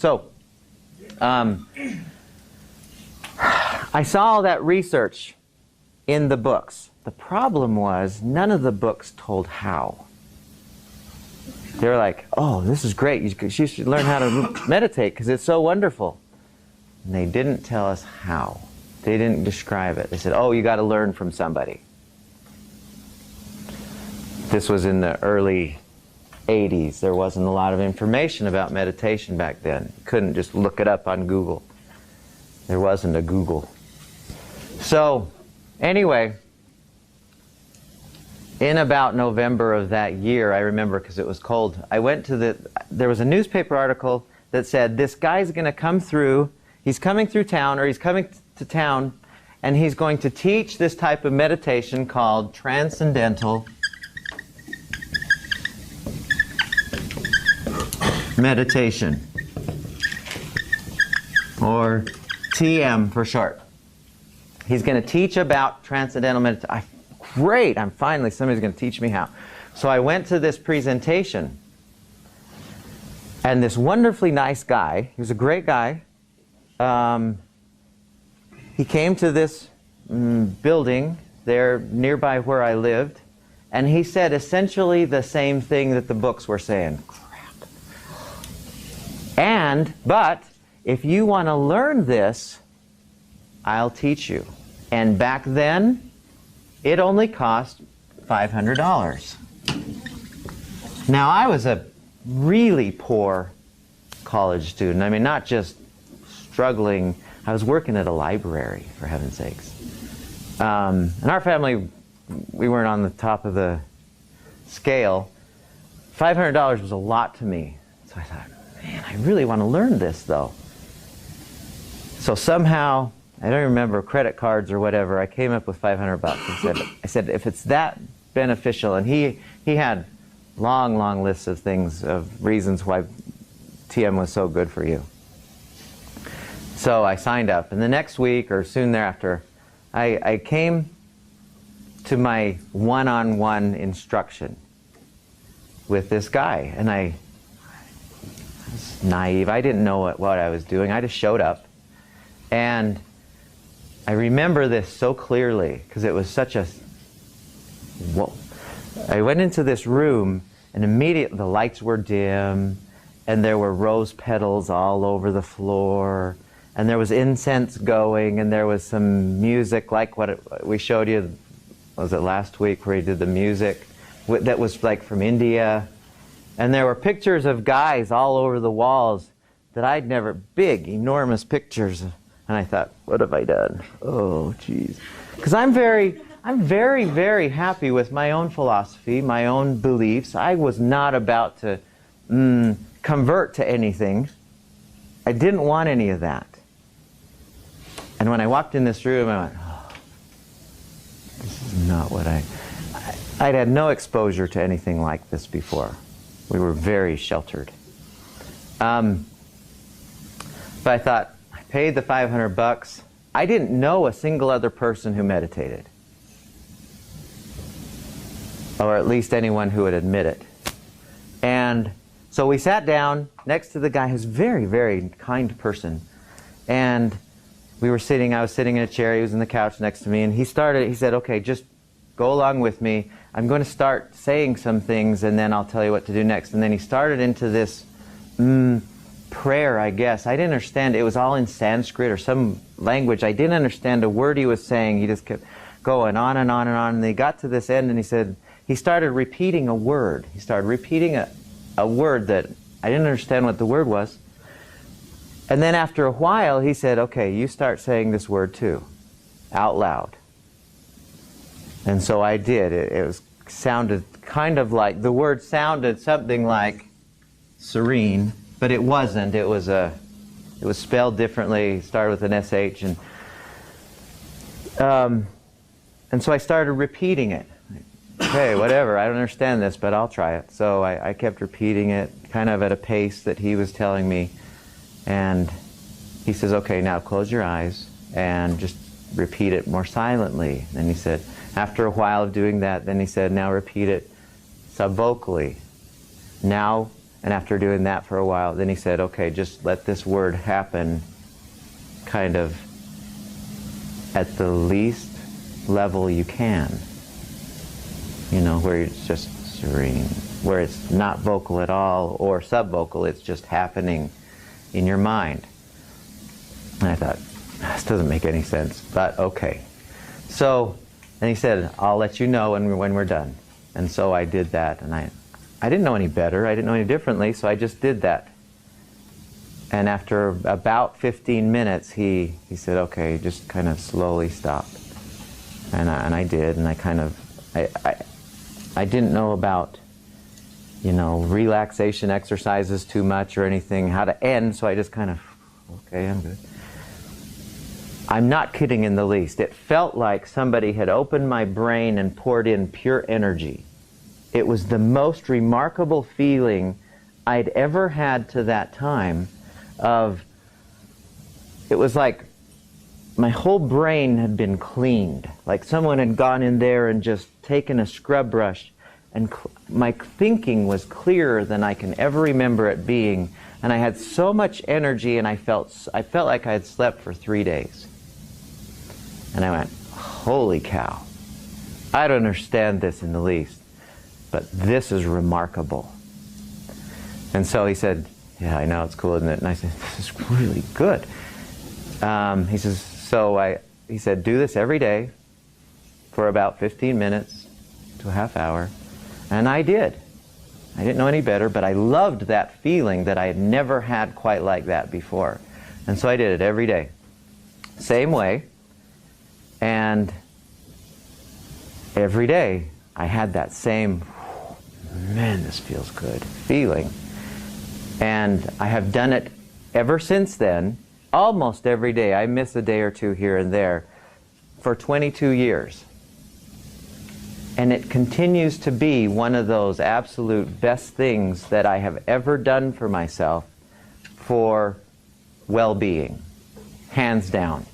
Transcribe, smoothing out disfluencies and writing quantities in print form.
So, I saw all that research in the books. The problem was none of the books told how. They were like, oh, this is great. You should learn how to meditate because it's so wonderful. And they didn't tell us how. They didn't describe it. They said, oh, you got to learn from somebody. This was in the early 80s. There wasn't a lot of information about meditation back then. You couldn't just look it up on Google. There wasn't a Google. So, anyway, in about November of that year, I remember because it was cold, I went to there was a newspaper article that said, this guy's going to come through, he's coming through town, or he's coming to town, and he's going to teach this type of meditation called transcendental meditation, or TM for short. He's going to teach about transcendental meditation. Great, somebody's going to teach me how. So I went to this presentation, and this wonderfully nice guy, he was a great guy, he came to this building there nearby where I lived, and he said essentially the same thing that the books were saying. Crap. But if you want to learn this, I'll teach you. And back then, it only cost $500. Now, I was a really poor college student. I mean, not just struggling. I was working at a library, for heaven's sakes. And our family, we weren't on the top of the scale. $500 was a lot to me. So I thought, man, I really want to learn this, though. So somehow, I don't remember, credit cards or whatever, I came up with $500. I said, if it's that beneficial, and he had long lists of things, of reasons why TM was so good for you. So I signed up, and the next week, or soon thereafter, I came to my one-on-one instruction with this guy, and I was naive. I didn't know what I was doing. I just showed up, and I remember this so clearly because it was such a whoa. I went into this room, and immediately the lights were dim, and there were rose petals all over the floor, and there was incense going, and there was some music like what we showed you, was it last week, where he did the music that was like from India, and there were pictures of guys all over the walls that I'd never, big, enormous pictures. And I thought, what have I done? Oh, geez. Because I'm very, very happy with my own philosophy, my own beliefs. I was not about to convert to anything. I didn't want any of that. And when I walked in this room, I went, oh, this is not what I'd had no exposure to anything like this before. We were very sheltered. But I thought, paid the $500. I didn't know a single other person who meditated, or at least anyone who would admit it. And so we sat down next to the guy, who's a very, very kind person, and I was sitting in a chair, he was on the couch next to me, and he said, okay, just go along with me. I'm going to start saying some things, and then I'll tell you what to do next. And then he started into this prayer, I guess. I didn't understand. It was all in Sanskrit or some language. I didn't understand a word he was saying. He just kept going on and on and on. And they got to this end, and he started repeating a word. He started repeating a word that I didn't understand what the word was. And then after a while, he said, okay, you start saying this word too, out loud. And so I did. It sounded kind of like, the word sounded something like serene, but it wasn't. It was spelled differently. It started with an SH, and so I started repeating it. Okay, whatever. I don't understand this, but I'll try it. So I kept repeating it, kind of at a pace that he was telling me, and he says, "Okay, now close your eyes and just repeat it more silently." And he said, after a while of doing that, then he said, "Now repeat it subvocally. Now And after doing that for a while, then he said, okay, just let this word happen kind of at the least level you can. You know, where it's just serene, where it's not vocal at all or subvocal, it's just happening in your mind. And I thought, this doesn't make any sense, but okay. So, and he said, I'll let you know when we're done. And so I did that, and I didn't know any better, I didn't know any differently, so I just did that. And after about 15 minutes, he said, okay, just kind of slowly stop. And I did, and I kind of, I didn't know about, you know, relaxation exercises too much or anything, how to end, so I just kind of, okay, I'm good. I'm not kidding in the least. It felt like somebody had opened my brain and poured in pure energy. It was the most remarkable feeling I'd ever had to that time of, it was like my whole brain had been cleaned, like someone had gone in there and just taken a scrub brush, and my thinking was clearer than I can ever remember it being, and I had so much energy, and I felt like I had slept for 3 days. And I went, holy cow, I don't understand this in the least, but this is remarkable. And so he said, yeah, I know, it's cool, isn't it? And I said, this is really good. He says, he said, do this every day for about 15 minutes to a half hour. And I did. I didn't know any better, but I loved that feeling that I had never had quite like that before. And so I did it every day. Same way. And every day I had that same, man, this feels good feeling. And I have done it ever since then, almost every day. I miss a day or two here and there for 22 years. And it continues to be one of those absolute best things that I have ever done for myself for well-being, hands down.